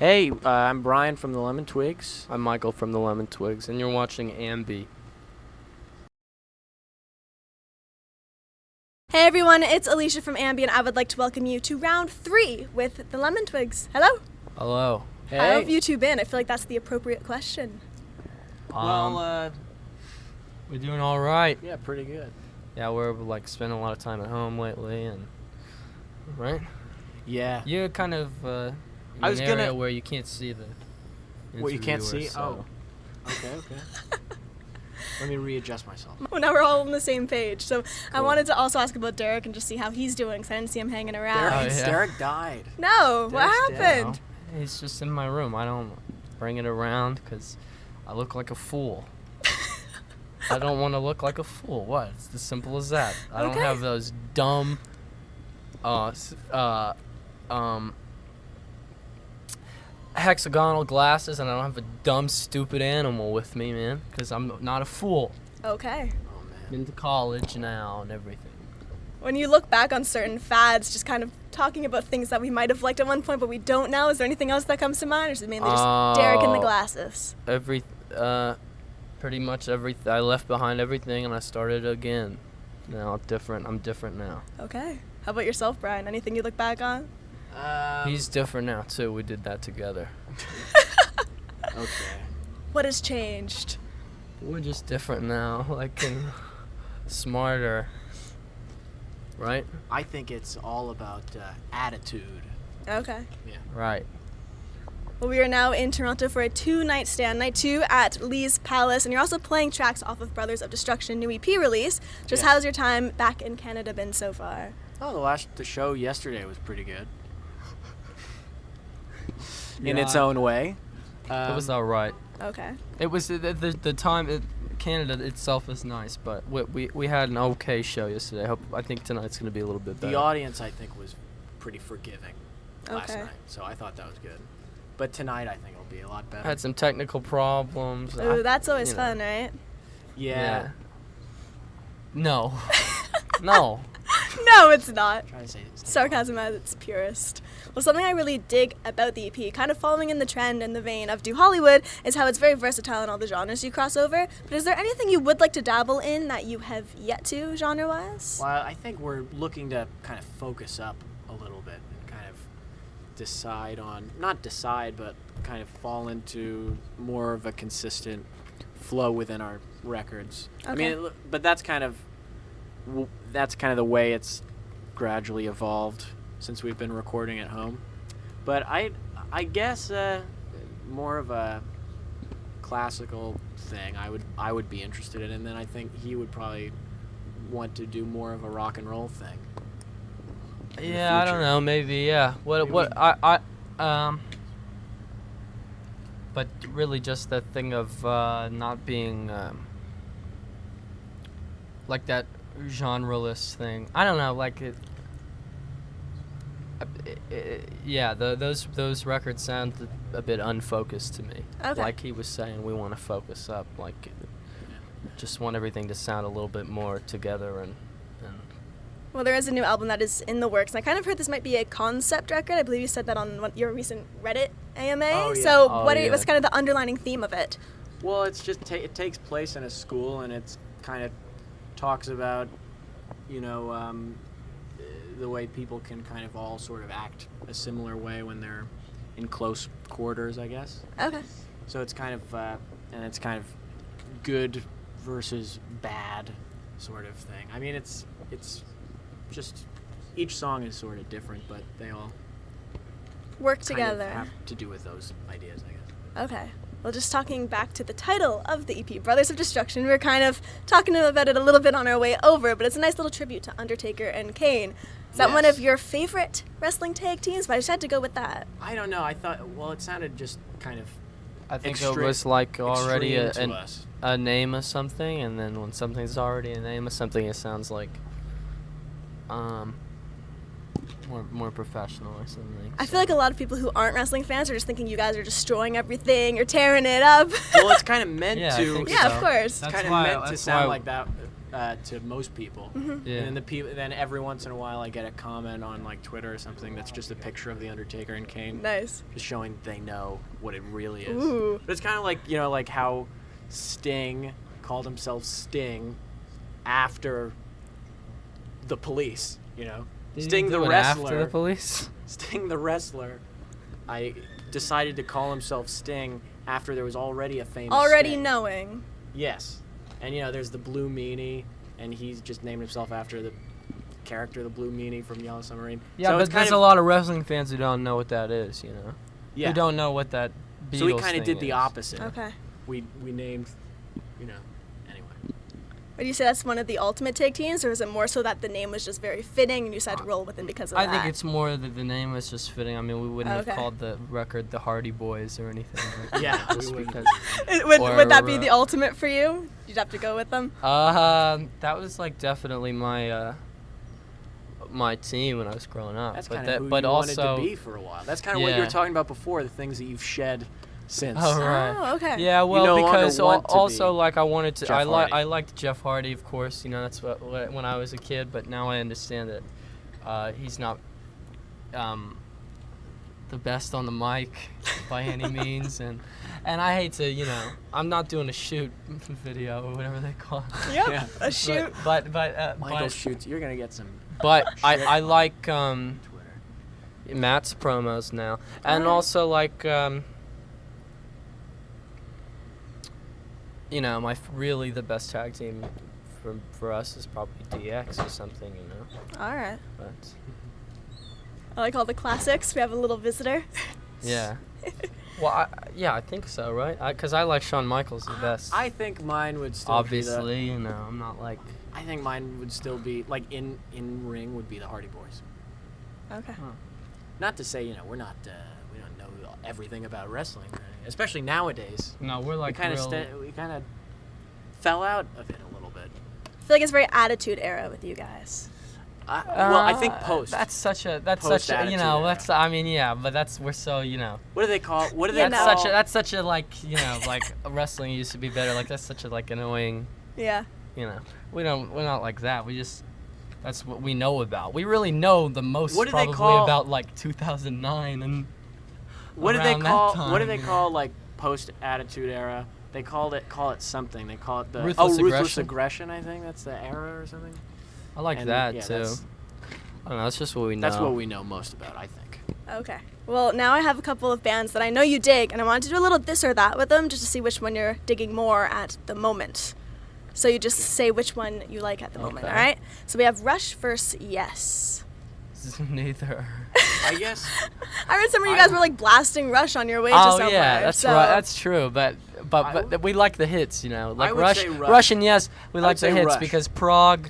Hey, I'm Brian from the Lemon Twigs. I'm Michael from the Lemon Twigs, and you're watching AMBY. Hey everyone, it's Alicia from AMBY, and I would like to welcome you to round 3 with the Lemon Twigs. Hello. Hello. Hey. How have you two been? I feel like that's the appropriate question. We're doing all right. Yeah, pretty good. Yeah, we're spending a lot of time at home lately, and right. Yeah. You're kind of in an area where you can't see the. What you can't see? So. Oh. Okay. Let me readjust myself. Well, now we're all on the same page. So Cool. I wanted to also ask about Derek and just see how he's doing, because I didn't see him hanging around. Derek died. No, what Derek's happened? No, he's just in my room. I don't bring it around because I look like a fool. I don't want to look like a fool. What? It's as simple as that. I don't have those dumb, hexagonal glasses, and I don't have a dumb, stupid animal with me, man, because I'm not a fool. Okay. Oh, man. Been to college now and everything. When you look back on certain fads, just kind of talking about things that we might have liked at one point but we don't now, is there anything else that comes to mind, or is it mainly just Derek and the glasses? Pretty much everything. I left behind everything and I started again. Now I'm different now. Okay. How about yourself, Brian? Anything you look back on? He's different now too. We did that together. Okay. What has changed? We're just different now, and smarter. Right? I think it's all about attitude. Okay. Yeah. Right. Well, we are now in Toronto for a 2-night stand, night 2 at Lee's Palace, and you're also playing tracks off of Brothers of Destruction new EP release. Just how's your time back in Canada been so far? Oh, the show yesterday was pretty good. In its own way. It was all right. Okay. It was the time. Canada itself is nice, but we had an okay show yesterday. I think tonight's going to be a little bit better. The audience, I think, was pretty forgiving last Okay. night, so I thought that was good. But tonight, I think it'll be a lot better. Had some technical problems. Ooh, that's always fun, right? Yeah. No. No. No, it's not. Try to say Sarcasm at its purest. Well, something I really dig about the EP, kind of following in the trend and the vein of Do Hollywood, is how it's very versatile in all the genres you cross over. But is there anything you would like to dabble in that you have yet to, genre-wise? Well, I think we're looking to kind of focus up a little bit and kind of but kind of fall into more of a consistent flow within our records. Okay. I mean, but that's kind of the way it's gradually evolved since we've been recording at home. But I guess more of a classical thing I would be interested in, and then I think he would probably want to do more of a rock and roll thing. Yeah, I don't know. Maybe, yeah. But really, just that thing of not being like that genre-less thing. I don't know, those records sound a bit unfocused to me. Okay. Like he was saying, we want to focus up. Just want everything to sound a little bit more together and. Well, there is a new album that is in the works, and I kind of heard this might be a concept record. I believe you said that on your recent Reddit AMA. Oh, yeah. So Yeah. what's kind of the underlining theme of it? Well, it's just it takes place in a school, and it's kind of talks about, the way people can kind of all sort of act a similar way when they're in close quarters, I guess. Okay. So it's kind of good versus bad sort of thing. I mean, it's just each song is sort of different, but they all Work kind together. of have to do with those ideas, I guess. Okay. Well, just talking back to the title of the EP, Brothers of Destruction, we were kind of talking about it a little bit on our way over, but it's a nice little tribute to Undertaker and Kane. Is that one Yes. of your favorite wrestling tag teams? But I just had to go with that. I don't know. I thought, it sounded just kind of I think it extreme- was already extreme to us. a name of something, and then when something's already a name of something, it sounds like more professional or something. I feel like a lot of people who aren't wrestling fans are just thinking you guys are destroying everything, you're tearing it up. Well, it's kind of meant Yeah, I to. think Yeah, so. of course. It's kind of meant to sound like that to most people. Yeah. And then every once in a while I get a comment on like Twitter or something that's just a picture of the Undertaker and Kane. Nice. Just showing they know what it really is. Ooh. But it's kind of like, like how Sting called himself Sting after the police, Did Sting he the do it wrestler. after the police? Sting the wrestler. I decided to call himself Sting after there was already a famous Already Sting. knowing. Yes. And there's the Blue Meanie, and he's just named himself after the character, the Blue Meanie from Yellow Submarine. Yeah, so but it's there's a lot of wrestling fans who don't know what that is, Yeah. Who don't know what that Beatles So we kind thing of did the is. opposite. Okay. We named, anyway. Would you say that's one of the ultimate tag teams, or is it more so that the name was just very fitting and you decided to roll with it because of I that? think it's more that the name was just fitting. I mean, we wouldn't Okay. have called the record the Hardy Boys or anything. Like Yeah, that, we just wouldn't. because. Would that be Or, the ultimate for you? You'd have to go with them? That was like definitely my my team when I was growing up. That's but kind of who but you also, wanted to be for a while. That's kind of what you were Yeah. talking about before, the things that you've shed since. Oh, right. Oh, okay. Yeah, well, no longer because want to also be like I wanted to. Jeff Hardy. I liked Jeff Hardy, of course. That's what when I was a kid. But now I understand that he's not the best on the mic by any means, and I hate to. I'm not doing a shoot video or whatever they call it. Yep. Yeah. A shoot. But Michael shoots. You're going to get some but shit I like Twitter. Matt's promos now, and Alright. also like really the best tag team for us is probably DX or something, All right. but I like all the classics. We have a little visitor. yeah. Well, I think so, right? Because I like Shawn Michaels the best. I think mine would still Obviously, I'm not like. I think mine would still be, like, in ring would be the Hardy Boys. Okay. Not to say, we're not, we don't know everything about wrestling, right? Especially nowadays. No, we're like we kind of fell out of it a little bit. I feel like it's very attitude era with you guys. Well, I think post. That's such a that's Post such a attitude that's era. I mean yeah, but we're so What do they call? What do they Yeah, call? no. that's such a like like wrestling used to be better, like that's such a like annoying, Yeah. we're not like that. We just that's what we know about. We really know the most What do they probably call- about like 2009 and What do they around that call? time, What do they you know? call like post attitude era? They call it something. They call it the Ruthless ruthless aggression? aggression. I think that's the era or something. I like And, that yeah, too. that's- I don't know. That's just what we know. That's what we know most about, I think. Okay. Well, now I have a couple of bands that I know you dig, and I wanted to do a little this or that with them just to see which one you're digging more at the moment. So you just say which one you like at the moment, Okay. all right? So we have Rush versus Yes. Neither. I guess. I read some of you guys were like blasting Rush on your way to Oh somewhere. yeah, that's so right. That's true. But I we like the hits, Like would Rush, say Rush. Rush and Yes, we I like would the say hits Rush. because Prague.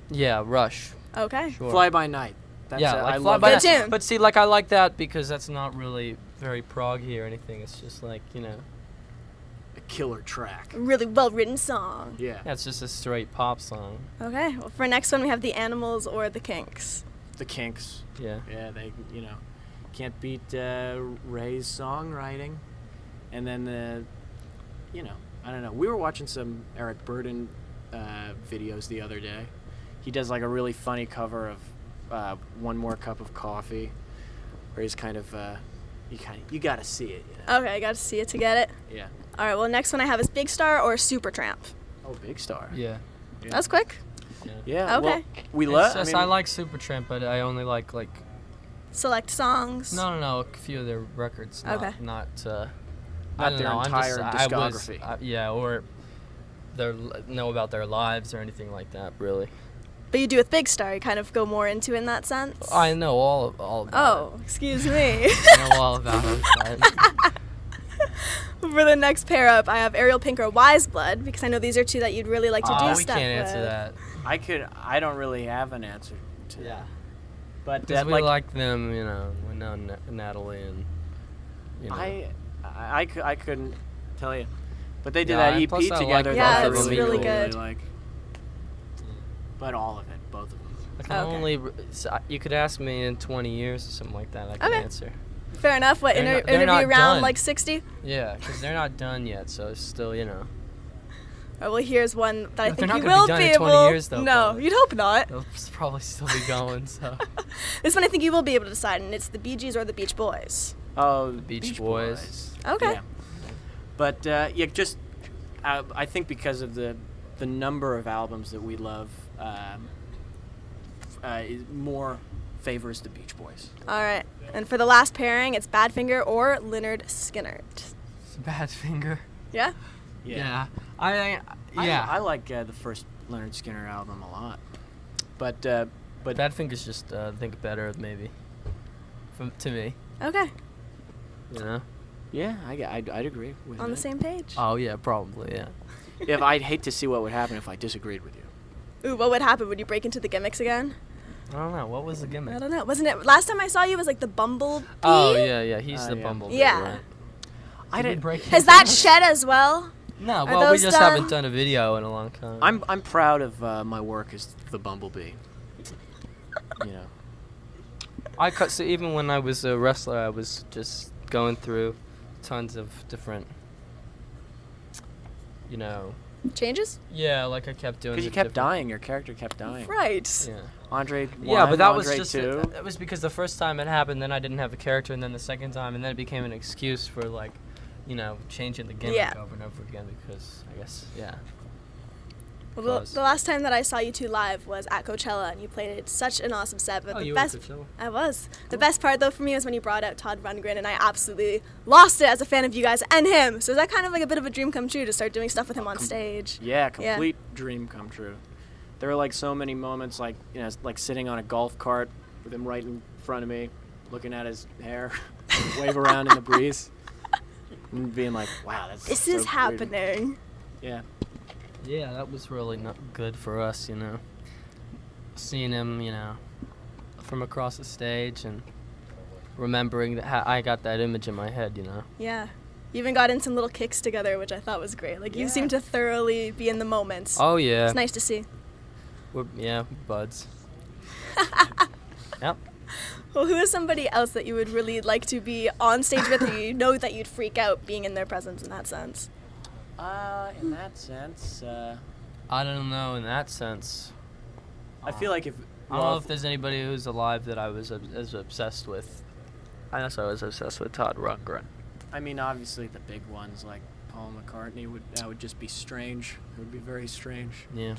Yeah, Rush. Okay. Sure. Fly by Night. That's Yeah, like I Fly love by Good that. Night. tune. But see, like I like that because that's not really very proggy or anything. It's just like A killer track. Really well written song. Yeah. yeah, it's just a straight pop song. Okay. Well, for next one we have the Animals or the Kinks. The Kinks. Yeah. Yeah, they can't beat Ray's songwriting, and then I don't know. We were watching some Eric Burden videos the other day. He does like a really funny cover of One More Cup of Coffee, where he's kind of you gotta see it. Okay, I got to see it to get it. Yeah. All right. Well, next one I have is Big Star or Supertramp. Oh, Big Star. Yeah. Yeah. That was quick. Yeah. Okay. Well, we It's love. just I like Supertramp, but I only like Select songs. no a few of their records. Not, Okay. Not I Not don't their know. entire discography. Yeah, or know about their lives or anything like that. Really. But you do with Big Star, you kind of go more into in that sense. I know all about Oh, excuse me. it. I know all about it. For the next pair up, I have Ariel Pinker, Wise Blood, because I know these are two that you'd really like to do we stuff can't with. answer that. I don't really have an answer to that. But Because we like like them, we know Natalie and, I couldn't tell you. But they did Yeah, that and EP plus I like together. both Yeah, that it's I really good. like. But all of it, both of them. I can Okay. only, you could ask me in 20 years or something like that, I can Okay. answer. Fair enough. What, They're not interview round done. like 60? Yeah, because they're not done yet, so it's still, Well, here's one that I They're think not you gonna be will done be in able. 20 years, though, No, probably. you'd hope not. They'll probably still be going. So This one I think you will be able to decide, and it's the Bee Gees or the Beach Boys. Oh, The Beach Boys. Okay. Yeah. But yeah, just I think because of the number of albums that we love, more favors the Beach Boys. All right. And for the last pairing, it's Badfinger or Lynyrd Skynyrd. it's a bad finger. Yeah? Yeah. I like the first Leonard Skinner album a lot, but Badfinger's just I think better maybe. To me, Okay. you know. yeah, I'd agree with On the that. same page. Oh yeah, probably yeah. If I'd hate to see what would happen if I disagreed with you. Ooh, what would happen? Would you break into the gimmicks again? I don't know. What was the gimmick? I don't know. Wasn't it last time I saw you was like the Bumble Bee? Oh yeah, he's the yeah. Bumble Bee, Yeah. right? I Did he didn't. break Has his that gimmick? shed as well? No, Are well, we those just done? haven't done a video in a long time. I'm proud of my work as the Bumblebee. You know. So even when I was a wrestler, I was just going through tons of different, you know. Changes? Yeah, like I kept doing. Because you the kept different- dying, your character kept dying. Right. Yeah. Andre 1, Yeah, but that was Andre just 2. that was because the first time it happened, then I didn't have a character, and then the second time, and then it became an excuse for like, you know, changing the gimmick Yeah. over and over again because I guess Well, Close. the last time that I saw you two live was at Coachella, and you played such an awesome set. But Oh, the you were at best, Coachella? I was. The best part though for me was when you brought out Todd Rundgren, and I absolutely lost it as a fan of you guys and him. So is that kind of like a bit of a dream come true to start doing stuff with him on stage? Yeah, complete dream come true. There were like so many moments, like like sitting on a golf cart with him right in front of me, looking at his hair, wave around in the breeze, and being like, "Wow, that's This so is great." happening. Yeah, Yeah, that was really not good for us, you know. Seeing him, you know, from across the stage and remembering that I got that image in my head, you know. Yeah. You even got in some little kicks together, which I thought was great. Like you Yeah. seem to thoroughly be in the moments. Oh yeah, It's nice to see. we're buds. Yep. Well, who is somebody else that you would really like to be on stage with, or you know that you'd freak out being in their presence in that sense? in that sense, I don't know in that sense. I feel like if I don't know if there's anybody who's alive that I was as obsessed with. I guess I was obsessed with Todd Rundgren. I mean, obviously the big ones like Paul McCartney would just be strange. It would be very strange. Yeah.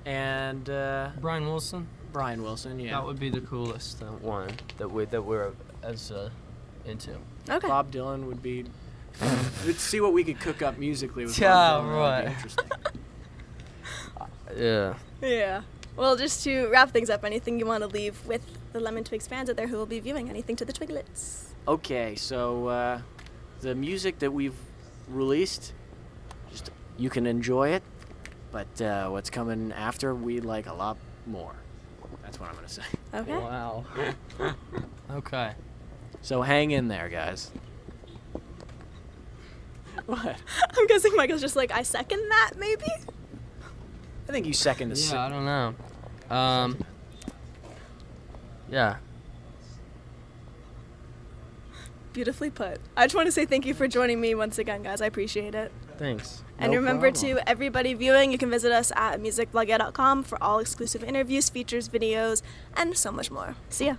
And Brian Wilson. Brian Wilson, yeah. That would be the coolest one that we're as into. Okay. Bob Dylan would be. Let's see what we could cook up musically with Yeah, Bob Dylan. That would right. be interesting. Yeah. Yeah. Well, just to wrap things up, anything you want to leave with the Lemon Twigs fans out there who will be viewing? Anything to the Twiglets? Okay, so the music that we've released, just you can enjoy it, but what's coming after, we like a lot more. That's what I'm gonna say. Okay. Wow. Okay. So hang in there, guys. What? I'm guessing Michael's just like, I second that, maybe? I think you second the. Yeah, I don't know. Yeah. Beautifully put. I just want to say thank you for joining me once again, guys. I appreciate it. Thanks. And No remember problem. to everybody viewing, you can visit us at musicblogger.com for all exclusive interviews, features, videos, and so much more. See ya.